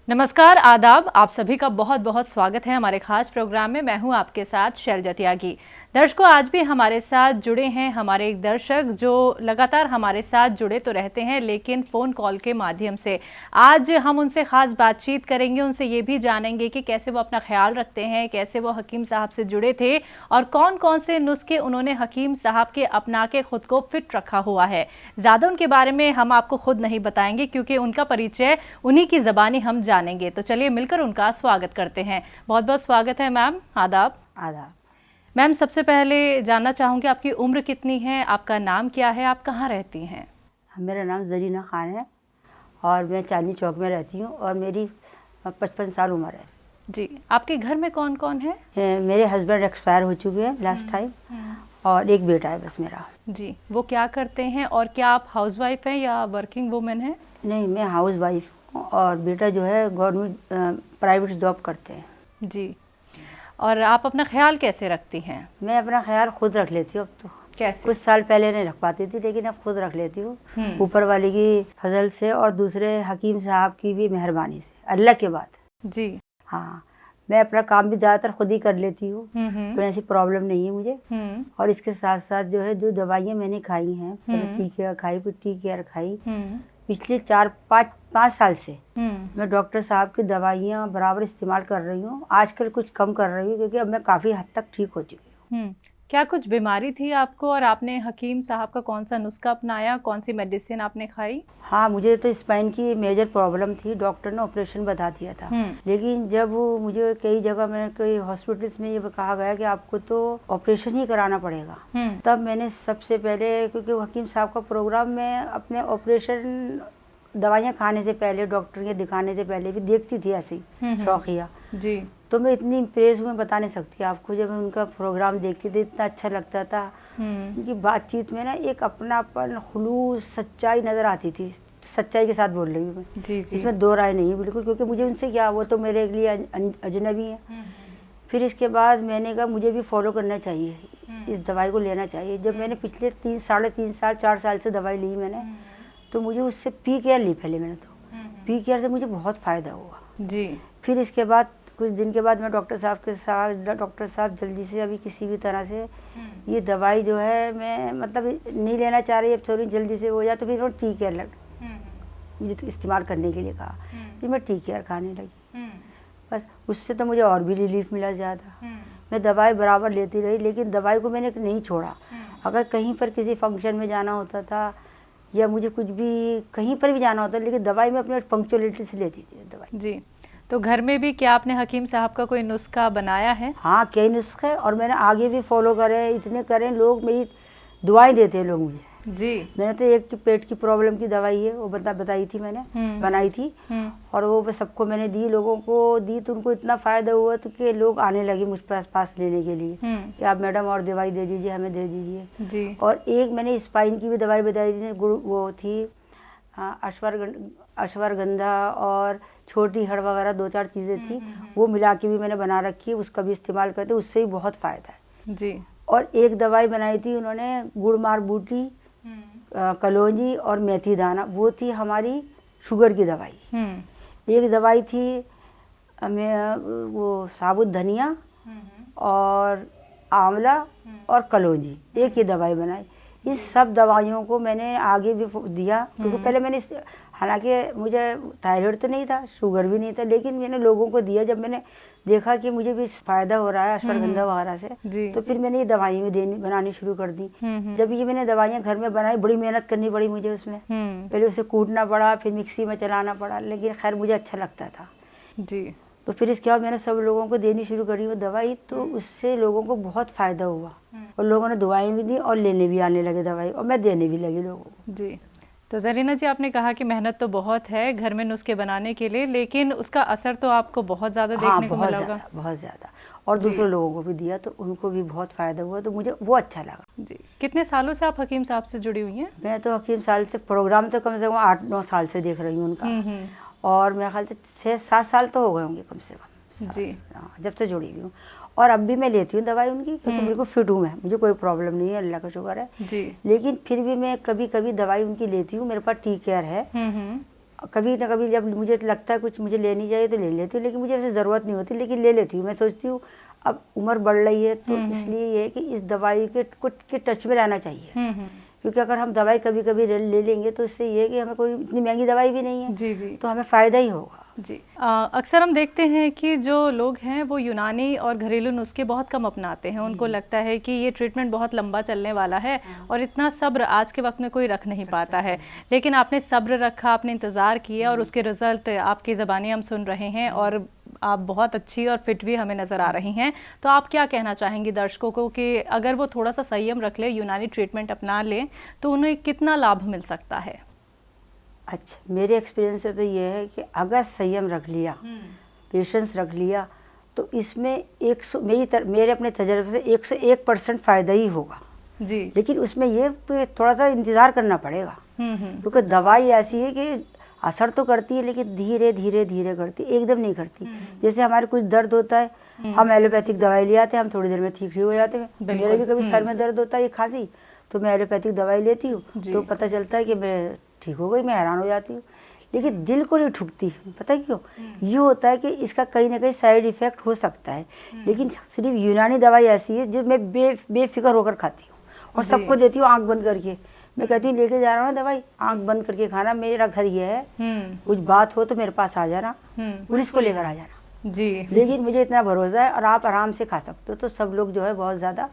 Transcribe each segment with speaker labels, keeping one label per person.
Speaker 1: नमस्कार, आदाब। आप सभी का बहुत बहुत स्वागत है हमारे खास प्रोग्राम में। मैं हूं आपके साथ शैलजा त्यागी। दर्शकों, आज भी हमारे साथ जुड़े हैं हमारे एक दर्शक जो लगातार हमारे साथ जुड़े तो रहते हैं, लेकिन फ़ोन कॉल के माध्यम से। आज हम उनसे ख़ास बातचीत करेंगे, उनसे ये भी जानेंगे कि कैसे वो अपना ख्याल रखते हैं, कैसे वो हकीम साहब से जुड़े थे और कौन कौन से नुस्खे उन्होंने हकीम साहब के अपना के खुद को फिट रखा हुआ है। ज़्यादा उनके बारे में हम आपको खुद नहीं बताएंगे क्योंकि उनका परिचय उन्हीं की ज़बानी हम जानेंगे। तो चलिए मिलकर उनका स्वागत करते हैं। बहुत बहुत स्वागत है मैम। आदाब।
Speaker 2: आदाब।
Speaker 1: मैम, सबसे पहले जानना चाहूँगी आपकी उम्र कितनी है, आपका नाम क्या है, आप कहाँ रहती हैं?
Speaker 2: मेरा नाम जरीना खान है और मैं चांदनी चौक में रहती हूँ और मेरी 55 साल उम्र है।
Speaker 1: जी, आपके घर में कौन कौन है?
Speaker 2: मेरे हस्बैंड एक्सपायर हो चुके हैं लास्ट टाइम और एक बेटा है बस मेरा।
Speaker 1: जी, वो क्या करते हैं और क्या आप हाउसवाइफ हैं या वर्किंग वुमेन हैं?
Speaker 2: नहीं, मैं हाउस वाइफ हूँ और बेटा जो है गवर्नमेंट प्राइवेट जॉब करते हैं।
Speaker 1: जी, और आप अपना ख्याल कैसे रखती हैं?
Speaker 2: मैं अपना ख्याल खुद रख लेती हूँ अब तो।
Speaker 1: कैसे?
Speaker 2: कुछ साल पहले नहीं रख पाती थी लेकिन अब खुद रख लेती हूँ, ऊपर वाले की फजल से और दूसरे हकीम साहब की भी मेहरबानी से, अल्लाह के बाद।
Speaker 1: जी।
Speaker 2: हाँ, मैं अपना काम भी ज़्यादातर खुद ही कर लेती हूँ, कोई ऐसी प्रॉब्लम नहीं है मुझे। और इसके साथ साथ जो है जो दवाइयाँ मैंने खाई हैं, पहले टी केयर खाई, फिर टी केयर खाई, पिछले 4-5 साल से मैं डॉक्टर साहब की दवाइयाँ बराबर इस्तेमाल कर रही हूँ। आजकल कुछ कम कर रही हूँ क्योंकि अब मैं काफ़ी हद तक ठीक हो चुकी हूँ।
Speaker 1: क्या कुछ बीमारी थी आपको और आपने हकीम साहब का कौन सा नुस्खा अपनाया, कौन सी मेडिसिन आपने खाई?
Speaker 2: हाँ, मुझे तो स्पाइन की मेजर प्रॉब्लम थी, डॉक्टर ने ऑपरेशन बता दिया था। लेकिन जब मुझे कई जगह में कई हॉस्पिटल्स में ये कहा गया कि आपको तो ऑपरेशन ही कराना पड़ेगा, तब मैंने सबसे पहले, क्योंकि हकीम साहब का प्रोग्राम में अपने ऑपरेशन दवाइयाँ खाने से पहले, डॉक्टर के दिखाने से पहले भी देखती थी ऐसी शौकिया।
Speaker 1: जी।
Speaker 2: तो मैं इतनी इम्प्रेस हूँ, मैं बता नहीं सकती आपको। जब मैं उनका प्रोग्राम देखती थी इतना अच्छा लगता था। उनकी बातचीत में ना एक अपनापन, खुलूस, सच्चाई नज़र आती थी। सच्चाई के साथ बोल रही हूँ मैं,
Speaker 1: जी जी।
Speaker 2: इसमें दो राय नहीं है बिल्कुल, क्योंकि मुझे उनसे क्या, वो तो मेरे लिए अजनबी है। फिर इसके बाद मैंने कहा मुझे भी फॉलो करना चाहिए, इस दवाई को लेना चाहिए। जब मैंने पिछले 3-3.5 साल 4 साल से दवाई ली मैंने, तो मुझे उससे पी केयर ली पहले मैंने, तो पी केयर से मुझे बहुत फ़ायदा हुआ।
Speaker 1: जी।
Speaker 2: फिर इसके बाद कुछ दिन के बाद मैं डॉक्टर साहब के साथ, डॉक्टर साहब जल्दी से अभी किसी भी तरह से ये दवाई जो है मैं मतलब नहीं लेना चाह रही, अब थोड़ी जल्दी से हो जाए, तो फिर वो टी केयर मुझे तो इस्तेमाल करने के लिए कहा, फिर मैं टी केयर खाने लगी। बस उससे तो मुझे और भी रिलीफ मिला ज़्यादा। मैं दवाई बराबर लेती रही, लेकिन दवाई को मैंने नहीं छोड़ा। अगर कहीं पर किसी फंक्शन में जाना होता था या मुझे कुछ भी कहीं पर भी जाना होता, लेकिन दवाई मैं अपने पंक्चुअलिटी से लेती थी दवाई।
Speaker 1: जी, तो घर में भी क्या आपने हकीम साहब का कोई नुस्खा बनाया है?
Speaker 2: हाँ, कई नुस्खे, और मैंने आगे भी फॉलो करे, इतने करें, लोग मेरी दुआएं देते हैं लोग मुझे। जी। मैंने तो एक पेट की प्रॉब्लम की दवाई है वो बताई थी मैंने, बनाई थी, और वो सबको मैंने दी, लोगों को दी, तो उनको इतना फ़ायदा हुआ तो कि लोग आने लगे मुझ पास लेने के लिए कि आप मैडम और दवाई दे दीजिए, हमें दे दीजिए। जी। और एक मैंने स्पाइन की भी दवाई बताई थी, वो थी अश्वगंधा और छोटी हड़ वगैरह 2-4 चीज़ें थी, वो मिला के भी मैंने बना रखी है, उसका भी इस्तेमाल करते, उससे भी बहुत फ़ायदा है। जी। और एक दवाई बनाई थी उन्होंने, गुड़मार बूटी, कलौंजी और मेथी दाना, वो थी हमारी शुगर की दवाई। एक दवाई थी वो साबुत धनिया और आंवला और कलौंजी, एक ही दवाई बनाई। इस सब दवाइयों को मैंने आगे भी दिया, क्योंकि पहले मैंने, हालांकि मुझे थायराइड तो नहीं था, शुगर भी नहीं था, लेकिन मैंने लोगों को दिया। जब मैंने देखा कि मुझे भी फ़ायदा हो रहा है अश्वगंधा वगैरह से, तो फिर मैंने ये दवाइयाँ बनानी शुरू कर दी। जब ये मैंने दवाइयाँ घर में बनाई, बड़ी मेहनत करनी पड़ी मुझे उसमें, पहले उसे कूटना पड़ा, फिर मिक्सी में चलाना पड़ा, लेकिन खैर मुझे अच्छा लगता था। जी। तो फिर इसके बाद मैंने सब लोगों को देनी शुरू करी वो दवाई, तो उससे लोगों को बहुत फ़ायदा हुआ और लोगों ने दुआएं भी दी और लेने भी आने लगे दवाई, और मैं देने भी लगी लोगों को। जी।
Speaker 1: तो जरीना जी, आपने कहा कि मेहनत तो बहुत है घर में नुस्खे बनाने के लिए, लेकिन उसका असर तो आपको बहुत ज़्यादा देखने को मिला होगा।
Speaker 2: बहुत ज़्यादा, और दूसरे लोगों को भी दिया तो उनको भी बहुत फ़ायदा हुआ, तो मुझे वो अच्छा लगा।
Speaker 1: जी। कितने सालों से आप हकीम साहब से जुड़ी हुई हैं?
Speaker 2: मैं तो हकीम साहब से प्रोग्राम तो कम से कम 8-9 साल से देख रही हूँ उनका, और मेरे ख्याल से 6-7 साल तो हो गए होंगे कम से कम। जी। हाँ, जब से जुड़ी हुई हूँ, और अब भी मैं लेती हूँ दवाई उनकी, क्योंकि मेरे को फिट हूँ मैं, मुझे कोई प्रॉब्लम नहीं है, अल्लाह का शुक्र है। जी। लेकिन फिर भी मैं कभी कभी दवाई उनकी लेती हूँ, मेरे पास टी केयर है, कभी ना कभी जब मुझे लगता है कुछ मुझे लेनी चाहिए तो ले लेती हूँ, लेकिन मुझे ऐसे ज़रूरत नहीं होती, लेकिन ले लेती हूँ। मैं सोचती हूँ अब उम्र बढ़ रही है तो इसलिए ये है कि इस दवाई के कुछ के टच में रहना चाहिए, क्योंकि अगर हम दवाई कभी कभी ले लेंगे तो इससे ये है कि हमें कोई इतनी महंगी दवाई भी नहीं है,
Speaker 1: जी जी,
Speaker 2: तो हमें फ़ायदा ही होगा।
Speaker 1: जी। अक्सर हम देखते हैं कि जो लोग हैं वो यूनानी और घरेलू नुस्खे बहुत कम अपनाते हैं। उनको लगता है कि ये ट्रीटमेंट बहुत लंबा चलने वाला है और इतना सब्र आज के वक्त में कोई रख नहीं पाता है, लेकिन आपने सब्र रखा, आपने इंतज़ार किया और उसके रिज़ल्ट आपकी ज़बानी हम सुन रहे हैं और आप बहुत अच्छी और फिट भी हमें नज़र आ रही हैं। तो आप क्या कहना चाहेंगी दर्शकों को कि अगर वो थोड़ा सा संयम रख ले, यूनानी ट्रीटमेंट अपना लें, तो उन्हें कितना लाभ मिल सकता है?
Speaker 2: अच्छा, मेरे एक्सपीरियंस से तो ये है कि अगर संयम रख लिया, पेशेंस रख लिया, तो इसमें मेरे अपने तजर्बे से 101% फ़ायदा ही होगा
Speaker 1: जी।
Speaker 2: लेकिन उसमें ये थोड़ा सा इंतज़ार करना पड़ेगा, क्योंकि दवाई ऐसी है कि असर तो करती है लेकिन धीरे धीरे धीरे करती है, एकदम नहीं करती। जैसे हमारे कुछ दर्द होता है, हम एलोपैथिक दवाई ले आते हैं, हम थोड़ी देर में ठीक हो जाते हैं। मेरे भी कभी सर में दर्द होता है, ये खांसी, तो मैं एलोपैथिक दवाई लेती हूँ तो पता चलता है कि मैं ठीक हो गई, मैं हैरान हो जाती हूँ। लेकिन दिल को नहीं ठुकती, पता है क्यों? ये होता है कि इसका कहीं ना कहीं साइड इफ़ेक्ट हो सकता है, लेकिन सिर्फ यूनानी दवाई ऐसी है जो मैं बेफिक्र होकर खाती हूँ और सबको देती हूँ आंख बंद करके। मैं कहती हूँ लेके जा रहा हूँ दवाई, आंख बंद करके खाना, मेरा घर ये है, कुछ बात हो तो मेरे पास आ जाना, पुलिस को लेकर आ जाना
Speaker 1: जी।
Speaker 2: लेकिन मुझे इतना भरोसा है और आप आराम से खा सकते हो। तो सब लोग जो है बहुत ज़्यादा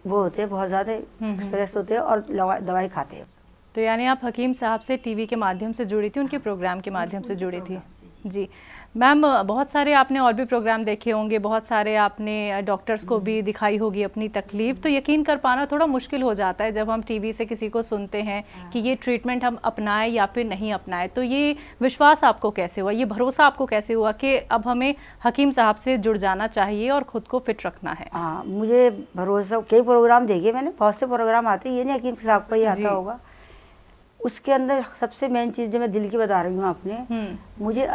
Speaker 2: वो होते हैं, बहुत ज़्यादा एक्सप्रेस होते हैं और दवाई खाते हैं।
Speaker 1: तो यानी आप हकीम साहब से टीवी के माध्यम से जुड़ी थी, उनके प्रोग्राम के माध्यम से जुड़ी थी। जी मैम, बहुत सारे आपने और भी प्रोग्राम देखे होंगे, बहुत सारे आपने डॉक्टर्स को भी दिखाई होगी अपनी तकलीफ़, तो यकीन कर पाना थोड़ा मुश्किल हो जाता है जब हम टीवी से किसी को सुनते हैं कि ये ट्रीटमेंट हम अपनाएं या फिर नहीं अपनाएं। तो ये विश्वास आपको कैसे हुआ, ये भरोसा आपको कैसे हुआ कि अब हमें हकीम साहब से जुड़ जाना चाहिए और ख़ुद को फिट रखना है?
Speaker 2: हाँ, मुझे भरोसा, कई प्रोग्राम देखे मैंने, बहुत से प्रोग्राम आते हैं, ये नहीं हकीम साहब का ही आता होगा। उसके अंदर सबसे मेन चीज़ जो मैं दिल की बता रही हूँ आपने, मुझे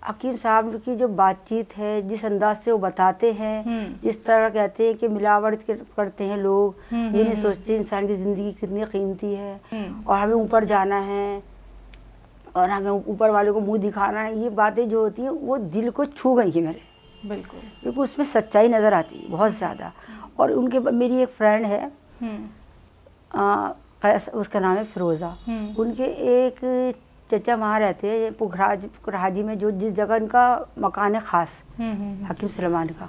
Speaker 2: हकीम साहब की जो बातचीत है, जिस अंदाज से वो बताते हैं, जिस तरह कहते हैं कि मिलावट करते हैं लोग, ये नहीं सोचते इंसान की ज़िंदगी कितनी कीमती है और हमें ऊपर जाना है और हमें ऊपर वाले को मुंह दिखाना है, ये बातें जो होती हैं वो दिल को छू गई है मेरे, बिल्कुल, क्योंकि उसमें सच्चाई नज़र आती है बहुत ज़्यादा। और उनके, मेरी एक फ्रेंड है, उसका नाम है फिरोज़ा, उनके एक चचा वहाँ रहते हैं पुखराजी में, जो जिस जगह इनका मकान है ख़ास हकीम सलमान का,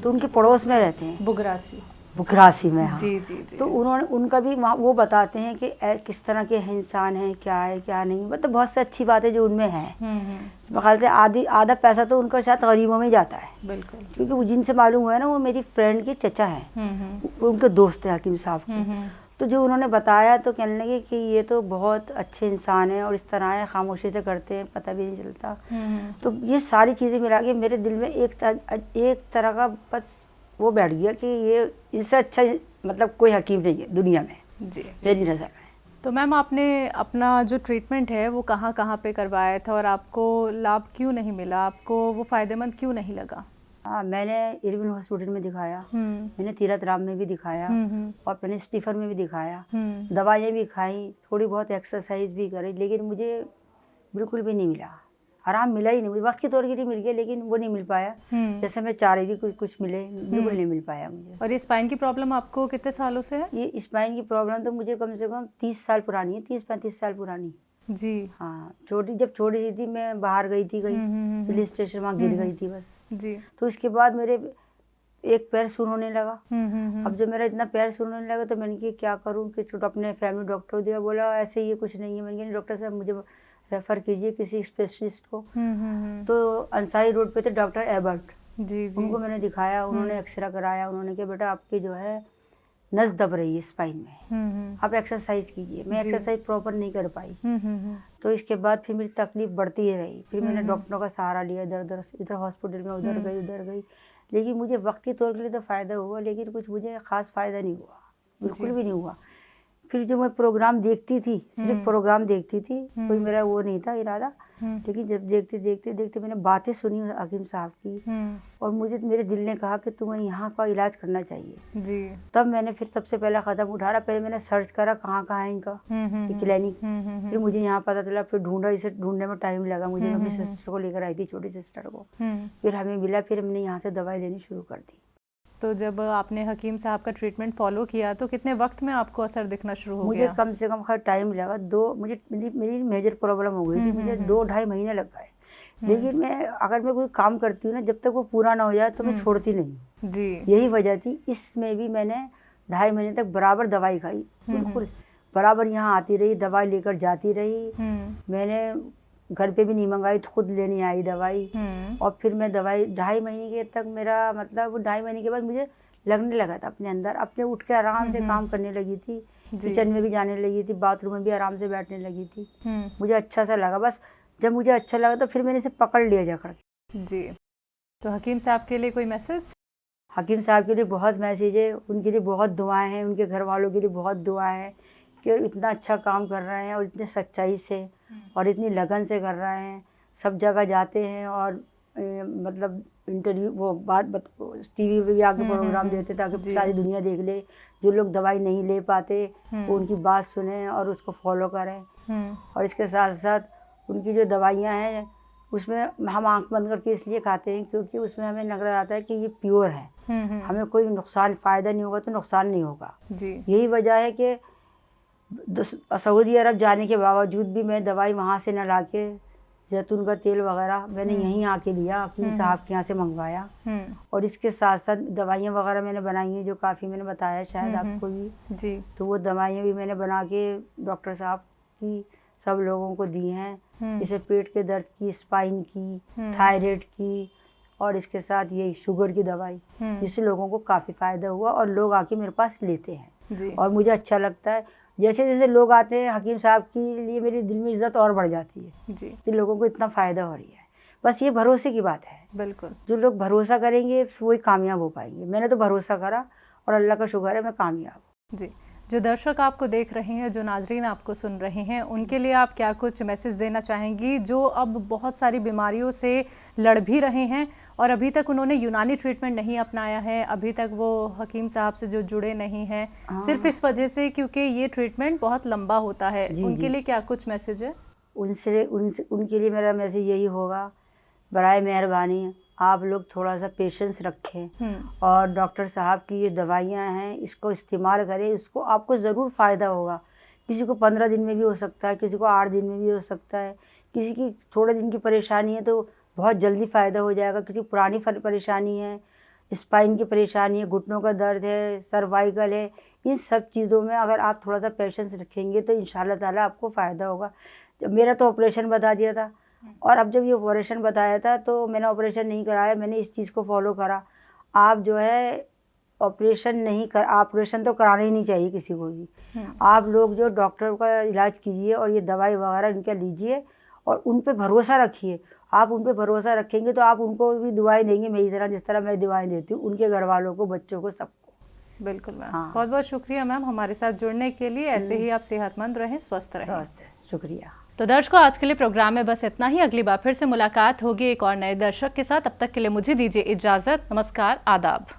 Speaker 2: तो उनके पड़ोस में रहते हैं, बुखरासी में। हाँ
Speaker 1: जी, जी, जी।
Speaker 2: तो उनका भी वहाँ वो बताते हैं कि किस तरह के इंसान हैं, क्या है क्या नहीं, मतलब बहुत सी अच्छी बातें जो उनमें हैं। मेरे ख्याल से आधा पैसा तो उनका शायद गरीबों में ही जाता है, बिल्कुल, क्योंकि वो जिनसे मालूम हुआ है ना, वो मेरी फ्रेंड के चचा हैं, वो उनके दोस्त हैं हकीम साहब के। तो जो उन्होंने बताया तो कहने लगे कि ये तो बहुत अच्छे इंसान हैं और इस तरह है, खामोशी से करते हैं, पता भी नहीं चलता। तो ये सारी चीज़ें मिला के मेरे दिल में एक तरह का बस वो बैठ गया कि ये इससे अच्छा मतलब कोई हकीम नहीं है दुनिया में जी, मेरी नज़र में।
Speaker 1: तो मैम, आपने अपना जो ट्रीटमेंट है वो कहाँ कहाँ पे करवाया था और आपको लाभ क्यों नहीं मिला, आपको वो फ़ायदेमंद क्यों नहीं लगा?
Speaker 2: हाँ, मैंने इरविन हॉस्पिटल में दिखाया, मैंने तीरथ राम में भी दिखाया और मैंने स्टीफन में भी दिखाया, दवाइयाँ भी खाई, थोड़ी बहुत एक्सरसाइज भी करी, लेकिन मुझे बिल्कुल भी नहीं मिला, आराम मिला ही नहीं। मुझे वक्त के तौर के लिए मिल गया लेकिन वो नहीं मिल पाया जैसे मैं चाह रही थी कुछ मिले, बिल्कुल नहीं मिल पाया मुझे।
Speaker 1: और ये स्पाइन की प्रॉब्लम आपको कितने सालों से है?
Speaker 2: ये स्पाइन की प्रॉब्लम तो मुझे कम से कम 30 साल पुरानी है, 30-35 साल पुरानी
Speaker 1: जी।
Speaker 2: हाँ, जब छोटी सी थी मैं बाहर गई थी, कहीं हिल स्टेशन, वहाँ गिर गई थी बस
Speaker 1: जी।
Speaker 2: तो उसके बाद मेरे एक पैर सुन होने लगा। अब जब मेरा इतना पैर सुन होने लगा तो मैंने कहा क्या करूँ, कि अपने फैमिली डॉक्टर को दिया, बोला ऐसे ही कुछ नहीं है। मैंने कहा डॉक्टर साहब मुझे रेफ़र कीजिए किसी स्पेशलिस्ट को। तो अंसारी रोड पे थे डॉक्टर एबर्ट जी, उनको मैंने दिखाया, उन्होंने एक्सरे कराया, उन्होंने कहा बेटा आपकी जो है नस दब रही है स्पाइन में, आप एक्सरसाइज कीजिए। मैं एक्सरसाइज प्रॉपर नहीं कर पाई। तो इसके बाद फिर मेरी तकलीफ बढ़ती ही रही, फिर मैंने डॉक्टरों का सहारा लिया, इधर हॉस्पिटल में उधर गई, लेकिन मुझे वक्त के तौर के लिए तो फ़ायदा हुआ, लेकिन कुछ मुझे ख़ास फ़ायदा नहीं हुआ, बिल्कुल भी नहीं हुआ। फिर जो मैं प्रोग्राम देखती थी, सिर्फ प्रोग्राम देखती थी, कोई मेरा वो नहीं था इरादा, लेकिन जब देखते देखते देखते मैंने बातें सुनी हकीम साहब की, और मुझे मेरे दिल ने कहा कि तुम्हें यहाँ का इलाज करना चाहिए जी। तब मैंने फिर सबसे पहला कदम उठाया। पहले मैंने सर्च करा कहाँ है इनका क्लिनिक, फिर मुझे यहाँ पता चला, फिर ढूंढा, इसे ढूंढने में टाइम लगा मुझे। अपनी सिस्टर को लेकर आई थी, छोटी सिस्टर को, फिर हमें मिला, फिर हमने यहाँ से दवाई लेनी शुरू कर दी।
Speaker 1: तो जब आपने हकीम साहब का ट्रीटमेंट फॉलो किया तो कितने वक्त में आपको असर दिखना शुरू हो
Speaker 2: मुझे
Speaker 1: गया?
Speaker 2: कम से कम खैर टाइम लगा, मेरी मेजर प्रॉब्लम हो गई थी, मुझे 2-2.5 महीने लग गए। लेकिन अगर मैं कोई काम करती हूँ ना, जब तक वो पूरा ना हो जाए तो मैं छोड़ती नहीं जी। यही वजह थी। इसमें भी मैंने 2.5 महीने तक बराबर दवाई खाई, बिल्कुल बराबर यहाँ आती रही, दवाई लेकर जाती रही। मैंने घर पे भी नहीं मंगाई, तो खुद लेने आई दवाई। और फिर मैं दवाई 2.5 महीने के तक, मेरा मतलब 2.5 महीने के बाद मुझे लगने लगा था अपने अंदर, अपने उठ के आराम से काम करने लगी थी, किचन में भी जाने लगी थी, बाथरूम में भी आराम से बैठने लगी थी। मुझे अच्छा सा लगा। बस जब मुझे अच्छा लगा तो फिर मैंने इसे पकड़ लिया जाकर जी।
Speaker 1: तो हकीम साहब के लिए कोई मैसेज?
Speaker 2: हकीम साहब के लिए बहुत मैसेज है, उनके लिए बहुत दुआएं हैं, उनके घर वालों के लिए बहुत दुआएं हैं कि इतना अच्छा काम कर रहे हैं और इतने सच्चाई से और इतनी लगन से कर रहे हैं। सब जगह जाते हैं और मतलब इंटरव्यू, वो बात टीवी पे भी आके प्रोग्राम देते ताकि सारी दुनिया देख ले। जो लोग दवाई नहीं ले पाते वो उनकी बात सुने और उसको फॉलो करें। और इसके साथ साथ उनकी जो दवाइयाँ हैं उसमें हम आंख बंद करके इसलिए खाते हैं क्योंकि उसमें हमें नजर आता है कि ये प्योर है, हमें कोई नुकसान, फ़ायदा नहीं होगा तो नुकसान नहीं होगा जी। यही वजह है कि सऊदी अरब जाने के बावजूद भी मैं दवाई वहाँ से न लाके, जैतून का तेल वगैरह मैंने यहीं आके लिया, हकीम साहब के यहाँ से मंगवाया। और इसके साथ साथ दवाइयाँ वगैरह मैंने बनाई हैं जो काफ़ी मैंने बताया शायद आपको भी जी। तो वो दवाइयाँ भी मैंने बना के डॉक्टर साहब की सब लोगों को दी हैं, जैसे पेट के दर्द की, स्पाइन की, थायराइड की, और इसके साथ ये शुगर की दवाई, जिससे लोगों को काफ़ी फ़ायदा हुआ और लोग आके मेरे पास लेते हैं जी। और मुझे अच्छा लगता है, जैसे जैसे लोग आते हैं हकीम साहब के लिए मेरे दिल में इज्जत और बढ़ जाती है जी। कि लोगों को इतना फ़ायदा हो रही है। बस ये भरोसे की बात है, बिल्कुल जो लोग भरोसा करेंगे वही कामयाब हो पाएंगे। मैंने तो भरोसा करा और अल्लाह का शुक्र है मैं कामयाब हूँ
Speaker 1: जी। जो दर्शक आपको देख रहे हैं, जो नाजरीन आपको सुन रहे हैं, उनके लिए आप क्या कुछ मैसेज देना चाहेंगी जो अब बहुत सारी बीमारियों से लड़ भी रहे हैं और अभी तक उन्होंने यूनानी ट्रीटमेंट नहीं अपनाया है, अभी तक वो हकीम साहब से जो जुड़े नहीं हैं सिर्फ इस वजह से क्योंकि ये ट्रीटमेंट बहुत लंबा होता है, उनके लिए क्या कुछ मैसेज है?
Speaker 2: उनके लिए मेरा मैसेज यही होगा, बराए मेहरबानी आप लोग थोड़ा सा पेशेंस रखें और डॉक्टर साहब की ये दवाइयाँ हैं इसको इस्तेमाल करें, इसको आपको ज़रूर फ़ायदा होगा। किसी को 15 दिन में भी हो सकता है, किसी को 8 दिन में भी हो सकता है, किसी की थोड़े दिन की परेशानी है तो बहुत जल्दी फ़ायदा हो जाएगा, किसी को पुरानी परेशानी है, स्पाइन की परेशानी है, घुटनों का दर्द है, सर्वाइकल है, इन सब चीज़ों में अगर आप थोड़ा सा पेशेंस रखेंगे तो इंशाल्लाह ताला आपको फ़ायदा होगा। मेरा तो ऑपरेशन बता दिया था और अब जब ये ऑपरेशन बताया था तो मैंने ऑपरेशन नहीं कराया, मैंने इस चीज़ को फॉलो करा। आप जो है ऑपरेशन तो कराना ही नहीं चाहिए किसी को भी। आप लोग जो डॉक्टर का इलाज कीजिए और ये दवाई वगैरह इनका लीजिए और उन पे भरोसा रखिए। आप उन पे भरोसा रखेंगे तो आप उनको भी दुआएं देंगे मेरी तरह, जिस तरह मैं दुआएं देती हूँ उनके घर वालों को, बच्चों को, सबको।
Speaker 1: बिल्कुल मैम, बहुत बहुत शुक्रिया मैम हमारे साथ जुड़ने के लिए। ऐसे ही आप सेहतमंद रहें, स्वस्थ रहें।
Speaker 2: शुक्रिया।
Speaker 1: तो दर्शकों, आज के लिए प्रोग्राम में बस इतना ही। अगली बार फिर से मुलाकात होगी एक और नए दर्शक के साथ। तब तक के लिए मुझे दीजिए इजाजत। नमस्कार, आदाब।